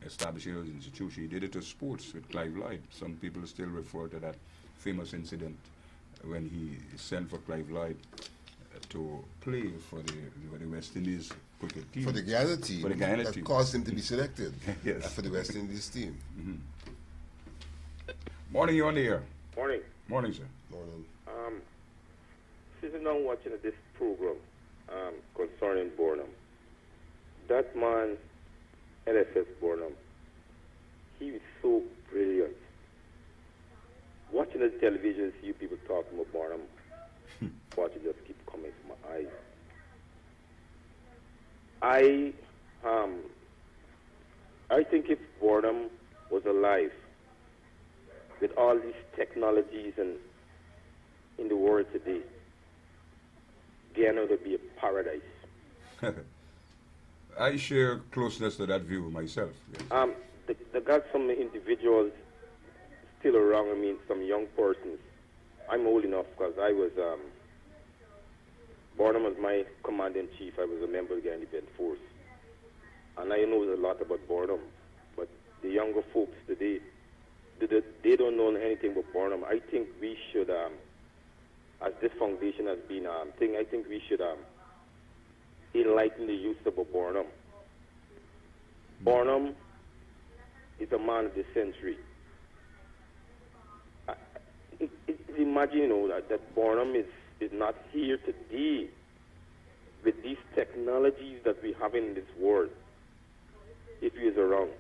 establishing his institution. He did it to sports with Clive Lloyd. Some people still refer to that famous incident when he sent for Clive Lloyd to play for the West Indies cricket team. For the Guyana team. For the Guyana that team. caused him to be selected Yes. for the West Indies team. Morning, you're on the air. Morning. Morning, sir. Morning. Sitting down watching this program concerning Burnham. That man, LSS Burnham, he is so brilliant. Watching the television, see you people talking about Burnham, watching just keep coming to my eyes. I think if Burnham was alive, with all these technologies and in the world today, Guyana would be a paradise. I share closeness to that view myself. Yes. They got some individuals still around. I mean, some young persons. I'm old enough because I was, Burnham was my commander-in-chief. I was a member of the Guyana Defense Force. And I know a lot about Burnham. But the younger folks today, they don't know anything about Burnham. I think we should, as this foundation has been, I think we should enlighten the youth about Burnham. Burnham is a man of the century. Imagine, you know, that Burnham is not here today with these technologies that we have in this world, if he is around.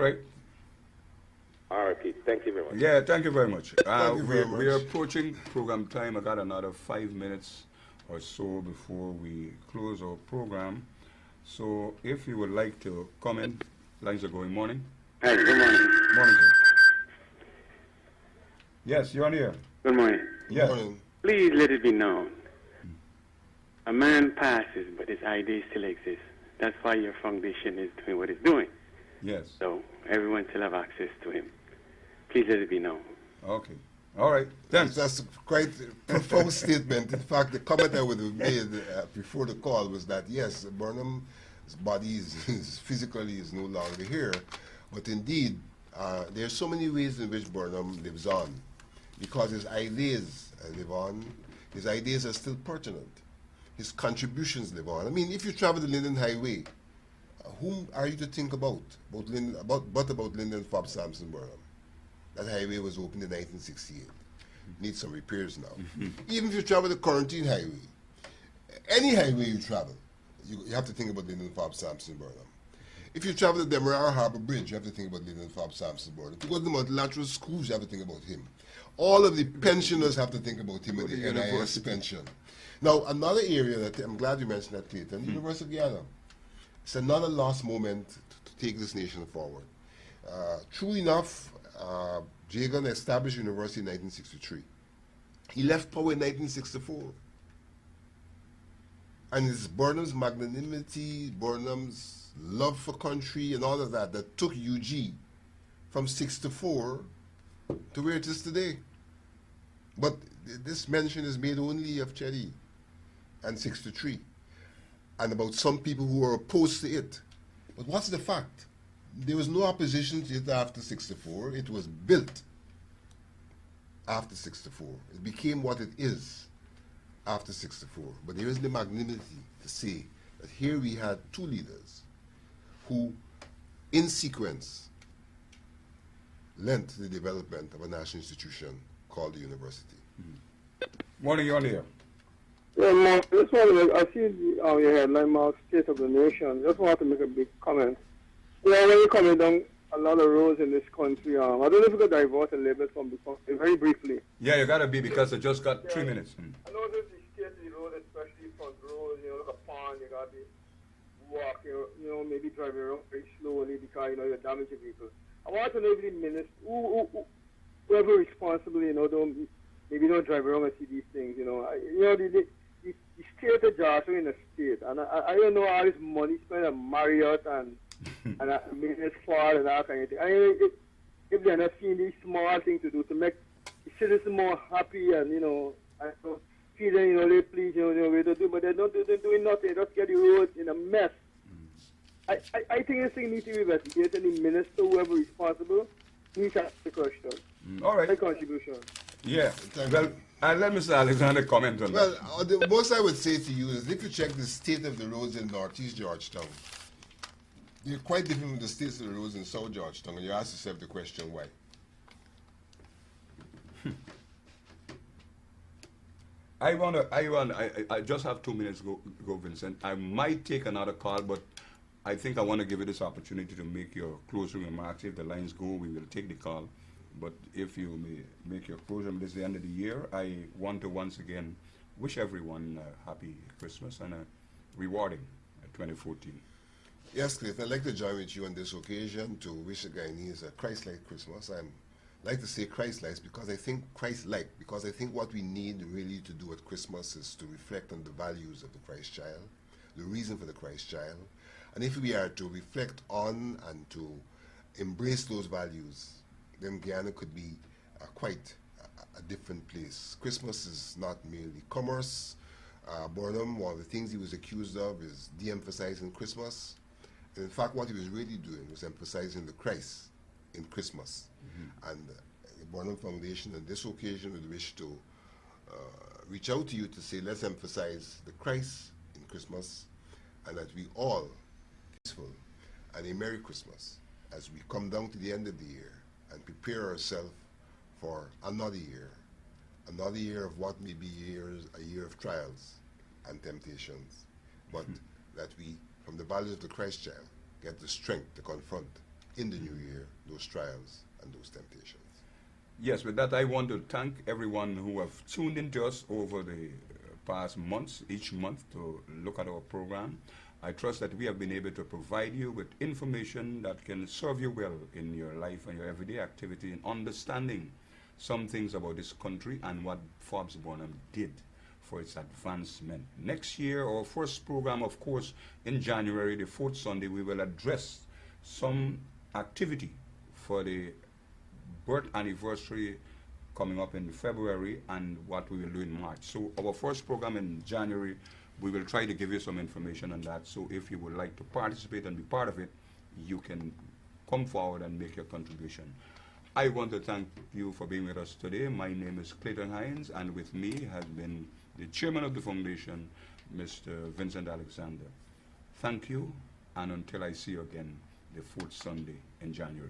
right. All right, Pete. Thank you very much. Yeah, thank you very much. Thank you very We are much. approaching program time. I got another 5 minutes or so before we close our program. So if you would like to comment, lines are going. Morning. Hi, good morning. Morning, sir. Yes, you're on here. Good morning. Good Yes. morning. Please let it be known. A man passes, but his ID still exists. That's why your foundation is doing what it's doing. Yes. So everyone still have access to him. Please let it be known. Okay. All right. Thanks. That's quite a profound statement. In fact, the comment I would have made before the call was that, yes, Burnham's body is physically is no longer here, but indeed, there are so many ways in which Burnham lives on. Because his ideas live on, his ideas are still pertinent. His contributions live on. I mean, if you travel the Linden Highway, whom are you to think about? About Linden Fob Sampson Burnham. That highway was opened in 1968. Needs some repairs now. Even if you travel the Quarantine Highway, any highway you travel, you have to think about Linden Fob Sampson Burnham. If you travel the Demerara Harbor Bridge, you have to think about Linden Fob Sampson Burnham. If you go to the multilateral schools, you have to think about him. All of the pensioners have to think about him with the NIS pension. Now, another area that I'm glad you mentioned that, Clayton, University of Guyana. It's another lost moment to take this nation forward. True enough, Jagan established university in 1963. He left power in 1964. And it's Burnham's magnanimity, Burnham's love for country and all of that that took UG from 64 to where it is today. But this mention is made only of Cherry and 63 and about some people who are opposed to it. But what's the fact? There was no opposition to it after 64. It was built after 64. It became what it is after 64. But there is the magnanimity to say that here we had two leaders who, in sequence, lent to the development of a national institution called the university. Morning, you're on here. Yeah, Mark, just want to make, I see your headline, Mark, State of the Nation. Just want to make a big comment. You know, when you comment on a lot of roads in this country, I don't know if you could divert a little bit from before, very briefly. Yeah, you gotta be because I just got 3 minutes. I know that the state of the road, especially front roads, you know, like a pond, you gotta be walking, you know, maybe driving around very slowly because, you know, you're damaging vehicles. I want to know if the minister, whoever responsible, you know, maybe don't drive around and see these things, you know. The state of Joshua in the state, and I don't know all this money spent on Marriott and maintenance fall and that kind of thing. I mean, if they're not seeing these small things to do to make the citizens more happy and, you know, and so feeling, you know, they please, you know, way to do, but they're doing nothing. They just get the roads in a mess. I think this thing needs to be investigated, and the minister, whoever responsible, needs to ask the question. All right. My contribution. Yeah. Well, I'll let Mr. Alexander comment on that. Well, the most I would say to you is if you check the state of the roads in Northeast Georgetown, they're quite different from the states of the roads in South Georgetown, and you ask yourself the question, why? I just have 2 minutes to go, Vincent. I might take another call, but I think I want to give you this opportunity to make your closing remarks. If the lines go, we will take the call. But if you may make your closing, this is the end of the year. I want to once again wish everyone a happy Christmas and a rewarding 2014. Yes, Cliff, I'd like to join with you on this occasion to wish the Guyanese a Christ-like Christmas. I like to say Christ-like because I think Christ-like, because I think what we need really to do at Christmas is to reflect on the values of the Christ child, the reason for the Christ child. And if we are to reflect on and to embrace those values, then Guyana could be quite a different place. Christmas is not merely commerce. Burnham, one of the things he was accused of is de-emphasizing Christmas. And in fact, what he was really doing was emphasizing the Christ in Christmas. And the Burnham Foundation on this occasion would wish to reach out to you to say, let's emphasize the Christ in Christmas, and that we all peaceful and a Merry Christmas as we come down to the end of the year and prepare ourselves for another year of what may be a year of trials and temptations, but that we, from the values of the Christ child, get the strength to confront in the new year, those trials and those temptations. Yes, with that, I want to thank everyone who have tuned in to us over the past months, each month, to look at our program. I trust that we have been able to provide you with information that can serve you well in your life and your everyday activity in understanding some things about this country and what Forbes Burnham did for its advancement. Next year, our first program, of course, in January, the fourth Sunday, we will address some activity for the birth anniversary coming up in February and what we will do in March. So our first program in January, we will try to give you some information on that. So if you would like to participate and be part of it, you can come forward and make your contribution. I want to thank you for being with us today. My name is Clayton Hinds, and with me has been the chairman of the foundation, Mr. Vincent Alexander. Thank you, and until I see you again, the fourth Sunday in January.